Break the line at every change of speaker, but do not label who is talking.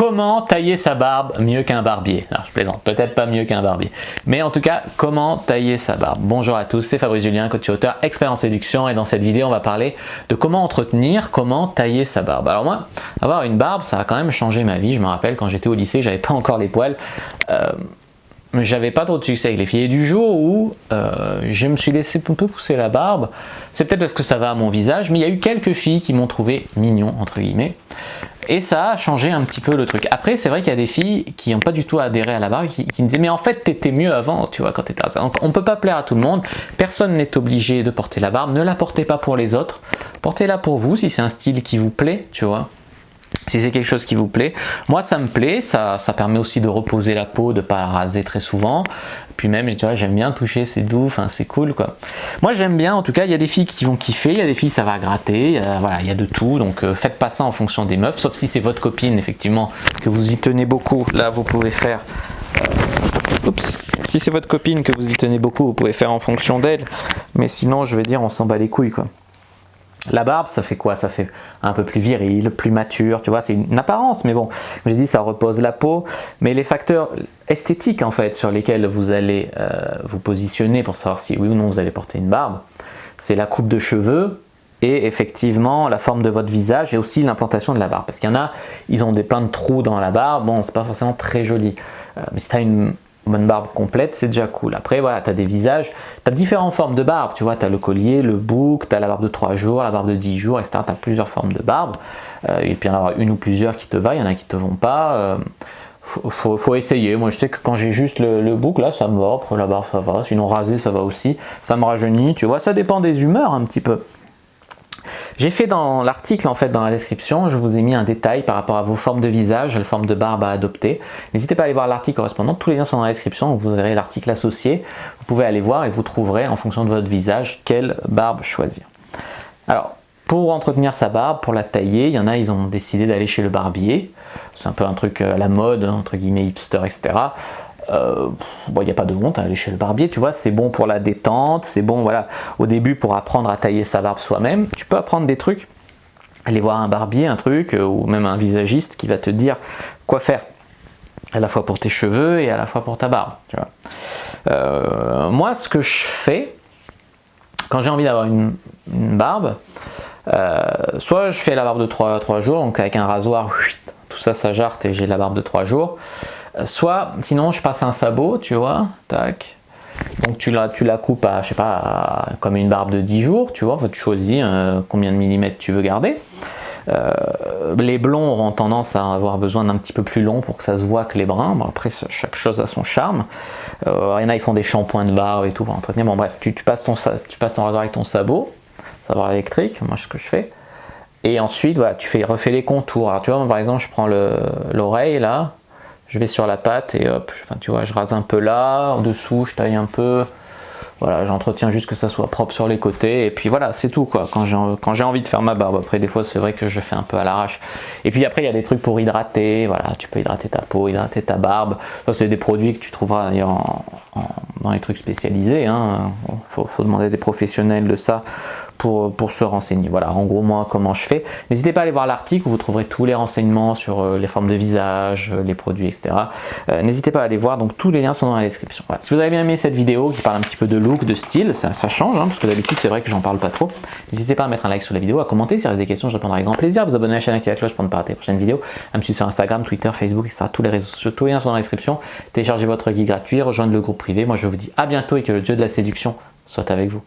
Comment tailler sa barbe mieux qu'un barbier? Alors, je plaisante, peut-être pas mieux qu'un barbier. Mais en tout cas, comment tailler sa barbe? Bonjour à tous, c'est Fabrice Julien, coach et auteur, expert en séduction. Et dans cette vidéo, on va parler de comment entretenir, comment tailler sa barbe. Alors moi, avoir une barbe, ça a quand même changé ma vie. Je me rappelle, quand j'étais au lycée, j'avais pas encore les poils. J'avais pas trop de succès avec les filles. Et du jour où je me suis laissé un peu pousser la barbe, c'est peut-être parce que ça va à mon visage, mais il y a eu quelques filles qui m'ont trouvé mignon, entre guillemets. Et ça a changé un petit peu le truc. Après, c'est vrai qu'il y a des filles qui n'ont pas du tout adhéré à la barbe, qui me disaient mais en fait t'étais mieux avant, tu vois, quand t'étais à ça. Donc on peut pas plaire à tout le monde, personne n'est obligé de porter la barbe, ne la portez pas pour les autres, portez-la pour vous si c'est un style qui vous plaît, tu vois. Si c'est quelque chose qui vous plaît, moi ça me plaît, ça permet aussi de reposer la peau, de ne pas la raser très souvent. Puis même, tu vois, j'aime bien toucher, c'est doux, enfin c'est cool quoi. Moi j'aime bien, en tout cas, il y a des filles qui vont kiffer, il y a des filles ça va gratter, voilà, il y a de tout. Donc faites pas ça en fonction des meufs, sauf si c'est votre copine effectivement, que vous y tenez beaucoup. Là vous pouvez faire... Oups. Si c'est votre copine que vous y tenez beaucoup, vous pouvez faire en fonction d'elle. Mais sinon, je vais dire, on s'en bat les couilles quoi. La barbe, ça fait quoi? Ça fait un peu plus viril, plus mature, tu vois, c'est une apparence, mais bon, comme j'ai dit, ça repose la peau. Mais les facteurs esthétiques, en fait, sur lesquels vous allez vous positionner pour savoir si oui ou non vous allez porter une barbe, c'est la coupe de cheveux et effectivement la forme de votre visage et aussi l'implantation de la barbe. Parce qu'il y en a, ils ont plein de trous dans la barbe, bon, c'est pas forcément très joli. Mais si tu as une bonne barbe complète, c'est déjà cool. Après, voilà, tu as des visages, tu as différentes formes de barbe, tu vois, tu as le collier, le bouc, tu as la barbe de 3 jours, la barbe de 10 jours, etc. Tu as plusieurs formes de barbe, et puis il y en a une ou plusieurs qui te va, il y en a qui te vont pas. Faut essayer. Moi, je sais que quand j'ai juste le bouc, là, ça me va, après la barbe, ça va, sinon rasé, ça va aussi, ça me rajeunit, tu vois, ça dépend des humeurs un petit peu. J'ai fait dans l'article, en fait, dans la description, je vous ai mis un détail par rapport à vos formes de visage, les formes de barbe à adopter. N'hésitez pas à aller voir l'article correspondant, tous les liens sont dans la description, vous verrez l'article associé. Vous pouvez aller voir et vous trouverez, en fonction de votre visage, quelle barbe choisir. Alors, pour entretenir sa barbe, pour la tailler, il y en a, ils ont décidé d'aller chez le barbier. C'est un peu un truc à la mode, entre guillemets, hipster, etc. Bon, il n'y a pas de honte à aller chez le barbier, tu vois, c'est bon pour la détente, c'est bon, voilà, au début pour apprendre à tailler sa barbe soi-même, tu peux apprendre des trucs, aller voir un barbier, un truc, ou même un visagiste qui va te dire quoi faire, à la fois pour tes cheveux et à la fois pour ta barbe, tu vois. Moi, ce que je fais, quand j'ai envie d'avoir une barbe, soit je fais la barbe de 3 jours, donc avec un rasoir, tout ça, ça jarte et j'ai la barbe de 3 jours. Soit, sinon je passe un sabot, tu vois, tac, donc tu la coupes à, je sais pas, comme une barbe de 10 jours, tu vois, tu choisis combien de millimètres tu veux garder. Les blonds auront tendance à avoir besoin d'un petit peu plus long pour que ça se voit que les bruns. Bon, après, chaque chose a son charme. Il y en a, ils font des shampoings de barbe et tout pour entretenir. Bon, bref, tu passes ton rasoir avec ton sabot, savoir électrique, moi c'est ce que je fais. Et ensuite, voilà, tu refais les contours. Alors, tu vois, par exemple, je prends l'oreille là. Je vais sur la patte et hop, enfin, tu vois, je rase un peu là, en dessous, je taille un peu. Voilà, j'entretiens juste que ça soit propre sur les côtés. Et puis voilà, c'est tout quoi, quand j'ai envie de faire ma barbe. Après, des fois, c'est vrai que je fais un peu à l'arrache. Et puis après, il y a des trucs pour hydrater. Voilà, tu peux hydrater ta peau, hydrater ta barbe. Ça, c'est des produits que tu trouveras d'ailleurs dans les trucs spécialisés. Hein. Faut demander à des professionnels de ça pour se renseigner. Voilà, en gros, moi, comment je fais. N'hésitez pas à aller voir l'article où vous trouverez tous les renseignements sur les formes de visage, les produits, etc. N'hésitez pas à aller voir, donc tous les liens sont dans la description. Voilà. Si vous avez bien aimé cette vidéo qui parle un petit peu de look, de style, ça change, hein, parce que d'habitude, c'est vrai que j'en parle pas trop. N'hésitez pas à mettre un like sur la vidéo, à commenter, si vous avez des questions, je répondrai avec grand plaisir. À vous abonner à la chaîne, activer la cloche pour ne pas rater les prochaines vidéos. À me suivre sur Instagram, Twitter, Facebook, etc. Tous les réseaux sociaux, tous les liens sont dans la description. Téléchargez votre guide gratuit, rejoignez le groupe privé. Moi, je vous dis à bientôt et que le dieu de la séduction soit avec vous.